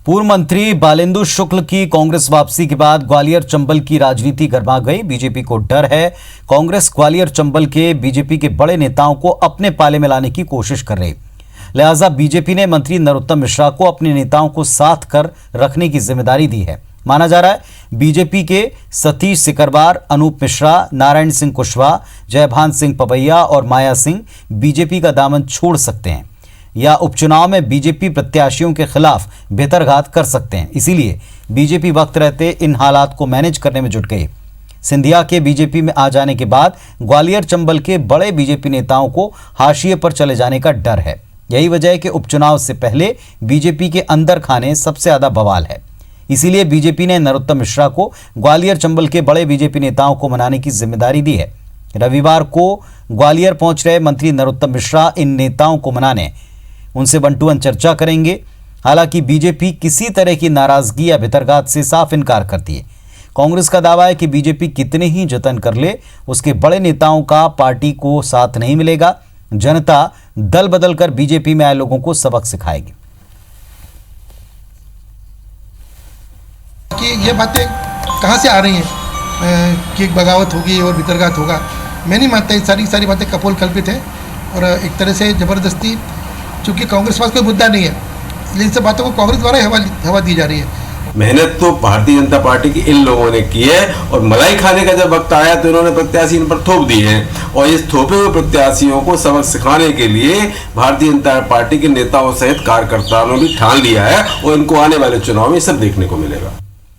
पूर्व मंत्री बालेंदु शुक्ल की कांग्रेस वापसी के बाद ग्वालियर चंबल की राजनीति गरमा गई। बीजेपी को डर है कांग्रेस ग्वालियर चंबल के बीजेपी के बड़े नेताओं को अपने पाले में लाने की कोशिश कर रही, लिहाजा बीजेपी ने मंत्री नरोत्तम मिश्रा को अपने नेताओं को साथ कर रखने की जिम्मेदारी दी है। माना जा रहा है बीजेपी के सतीश सिकरवार, अनूप मिश्रा, नारायण सिंह कुशवाहा, जयभान सिंह पवैया और माया सिंह बीजेपी का दामन छोड़ सकते हैं या उपचुनाव में बीजेपी प्रत्याशियों के खिलाफ बेतरघात कर सकते हैं। इसीलिए बीजेपी वक्त रहते इन हालात को मैनेज करने में जुट गई। सिंधिया के बीजेपी में आ जाने के बाद ग्वालियर चंबल के बड़े बीजेपी नेताओं को हाशिए पर चले जाने का डर है। यही वजह है कि उपचुनाव से पहले बीजेपी के अंदर खाने सबसे ज्यादा बवाल है। इसीलिए बीजेपी ने नरोत्तम मिश्रा को ग्वालियर चंबल के बड़े बीजेपी नेताओं को मनाने की जिम्मेदारी दी है। रविवार को ग्वालियर पहुंच रहे मंत्री नरोत्तम मिश्रा इन नेताओं को मनाने उनसे वन टू वन चर्चा करेंगे। हालांकि बीजेपी किसी तरह की नाराजगी या भितरघात से साफ इनकार करती है। कांग्रेस का दावा है कि बीजेपी कितने ही जतन कर ले, उसके बड़े नेताओं का पार्टी को साथ नहीं मिलेगा। जनता दल बदल कर बीजेपी में आए लोगों को सबक सिखाएगी। कि ये बातें कहाँ से आ रही हैं कि एक बगावत होगी और भितरघात होगा, मैं नहीं मानता। ये सारी बातें कपोल कल्पित है और एक तरह से ज़बरदस्ती, चूँकि कांग्रेस पास कोई मुद्दा नहीं है, लेकिन इन सब बातों को कांग्रेस द्वारा हवा दी जा रही है। मेहनत तो भारतीय जनता पार्टी की इन लोगों ने की है और मलाई खाने का जब वक्त आया तो इन्होंने प्रत्याशी इन पर थोप दिए हैं और इस थोपे हुए प्रत्याशियों को सबक सिखाने के लिए भारतीय जनता पार्टी के नेताओं सहित कार्यकर्ताओं ने भी ठान लिया है और इनको आने वाले चुनाव में सब देखने को मिलेगा।